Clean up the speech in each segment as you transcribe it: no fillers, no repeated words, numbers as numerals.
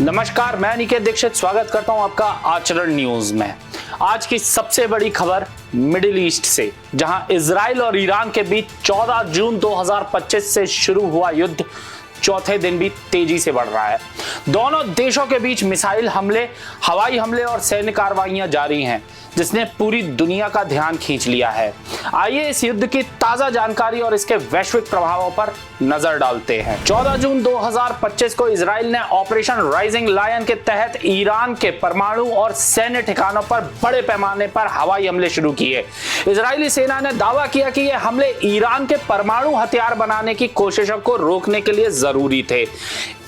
नमस्कार, मैं अनिकेत दीक्षित स्वागत करता हूं आपका आचरण न्यूज में। आज की सबसे बड़ी खबर मिडिल ईस्ट से, जहां इजराइल और ईरान के बीच 14 जून 2025 से शुरू हुआ युद्ध चौथे दिन भी तेजी से बढ़ रहा है। दोनों देशों के बीच मिसाइल हमले, हवाई हमले और सैन्य कार्रवाइयां जारी हैं, जिसने पूरी दुनिया का ध्यान खींच लिया है। आइए इस युद्ध की ताजा जानकारी और इसके वैश्विक प्रभावों पर नजर डालते हैं। 14 जून 2025 को इजराइल ने ऑपरेशन राइजिंग लायन के तहत ईरान के परमाणु और सैन्य ठिकानों पर बड़े पैमाने पर हवाई हमले शुरू किए। इजरायली सेना ने दावा किया कि ये हमले ईरान के परमाणु हथियार बनाने की कोशिशों को रोकने के लिए जरूरी थे।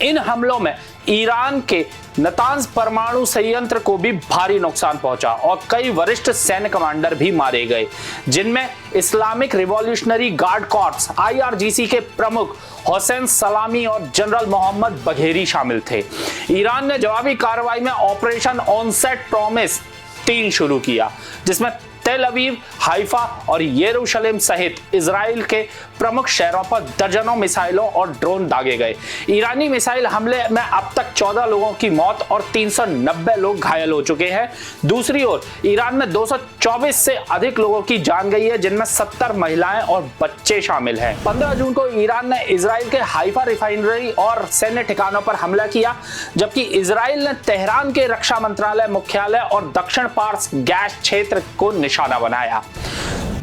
इन हमलों में ईरान के नतांज परमाणु संयंत्र को भी भारी नुकसान पहुंचा और कई वरिष्ठ सैन्य कमांडर भी मारे गए, जिनमें Islamic revolutionary guard corps IRGC के प्रमुख हुसैन सलामी और जनरल मोहम्मद बघेरी शामिल थे। ईरान ने जवाबी कार्रवाई में ऑपरेशन ऑनसेट प्रॉमिस 3 शुरू किया, जिसमें तेल अवीव, हाइफा और यरूशलेम सहित इजराइल के प्रमुख शहरों पर दर्जनों मिसाइलों और ड्रोन दागे गए। ईरानी मिसाइल हमले में अब तक 14 लोगों की मौत और 390 लोग घायल हो चुके हैं। दूसरी ओर ईरान में 224 से अधिक लोगों की जान गई है, जिनमें 70 महिलाएं और बच्चे शामिल हैं। 15 जून को ईरान ने इजराइल के हाइफा रिफाइनरी और सैन्य ठिकानों पर हमला किया, जबकि इजराइल ने तेहरान के रक्षा मंत्रालय मुख्यालय और दक्षिण पार्स गैस क्षेत्र को निशाना बनाया।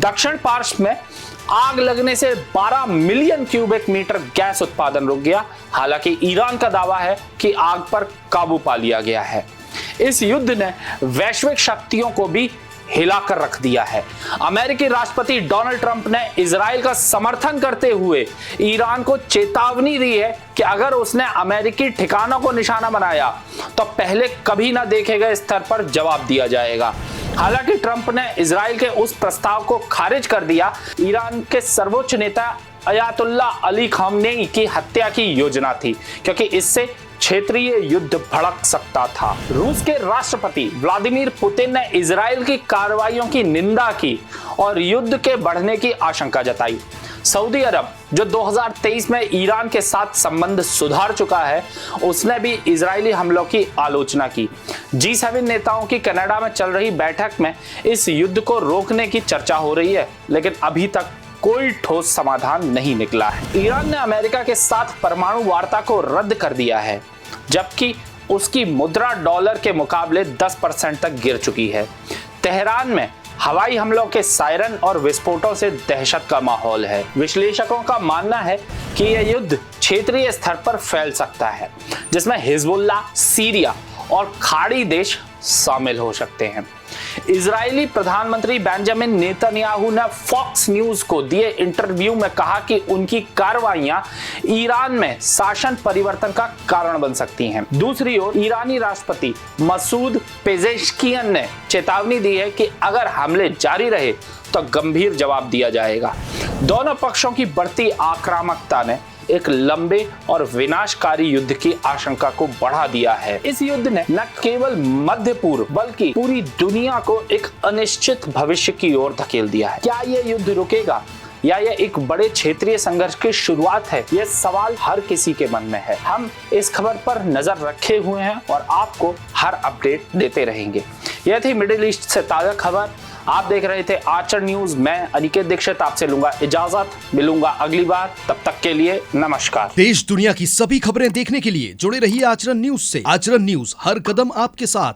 दक्षिण पार्स में आग लगने से 12 मिलियन क्यूबिक मीटर गैस उत्पादन रुक गया। हालांकि ईरान का दावा है कि आग पर काबू पा लिया गया है। इस युद्ध ने वैश्विक शक्तियों को भी हिलाकर रख दिया है। अमेरिकी राष्ट्रपति डोनाल्ड ट्रंप ने इजराइल का समर्थन करते हुए ईरान को चेतावनी दी है कि अगर उसने अमेरिकी ठिकानों को निशाना बनाया तो पहले कभी ना देखे गए स्तर पर जवाब दिया जाएगा। हालांकि ट्रंप ने इजराइल के उस प्रस्ताव को खारिज कर दिया। ईरान के सर्वोच्च नेता अयातुल्ला अली खामनेई की हत्या की योजना थी, क्योंकि इससे क्षेत्रीय युद्ध भड़क सकता था। रूस के राष्ट्रपति व्लादिमीर पुतिन ने इजराइल की कार्रवाइयों की निंदा की और युद्ध के बढ़ने की आशंका जताई। सऊदी अरब, जो 2023 में ईरान के साथ संबंध सुधार चुका है, उसने भी इजरायली हमलों की आलोचना की। G7 नेताओं की कनाडा में चल रही बैठक में इस युद्ध को रोकने की चर्चा हो रही है, लेकिन अभी तक कोई ठोस समाधान नहीं निकला है। ईरान ने अमेरिका के साथ परमाणु वार्ता को रद्द कर दिया है, जबकि उसकी मुद्रा डॉलर के मुकाबले 10% तक गिर चुकी है। तेहरान में हवाई हमलों के सायरन और विस्फोटों से दहशत का माहौल है। विश्लेषकों का मानना है कि यह युद्ध क्षेत्रीय स्तर पर फैल सकता है, जिसमें हिजबुल्ला, सीरिया और खाड़ी देश शामिल हो सकते हैं। इजरायली प्रधानमंत्री बेंजामिन नेतन्याहू ने फॉक्स न्यूज को दिए इंटरव्यू में कहा कि उनकी कार्रवाइयां ईरान में शासन परिवर्तन का कारण बन सकती हैं। दूसरी ओर ईरानी राष्ट्रपति मसूद पेजेश्कियन ने चेतावनी दी है कि अगर हमले जारी रहे तो गंभीर जवाब दिया जाएगा। दोनों पक्षों की बढ़ती आक्रामकता ने एक लंबे और विनाशकारी युद्ध की आशंका को बढ़ा दिया है। इस युद्ध ने न केवल मध्य पूर्व बल्कि पूरी दुनिया को एक अनिश्चित भविष्य की ओर धकेल दिया है। क्या यह युद्ध रुकेगा या यह एक बड़े क्षेत्रीय संघर्ष की शुरुआत है? यह सवाल हर किसी के मन में है। हम इस खबर पर नजर रखे हुए हैं और आपको हर अपडेट देते रहेंगे। यह थी मिडिल ईस्ट से ताजा खबर। आप देख रहे थे आचरण न्यूज। मैं अनिकेत दीक्षित आपसे लूंगा इजाजत, मिलूंगा अगली बार। तब तक के लिए नमस्कार। देश दुनिया की सभी खबरें देखने के लिए जुड़े रहिए आचरण न्यूज से। आचरण न्यूज, हर कदम आपके साथ।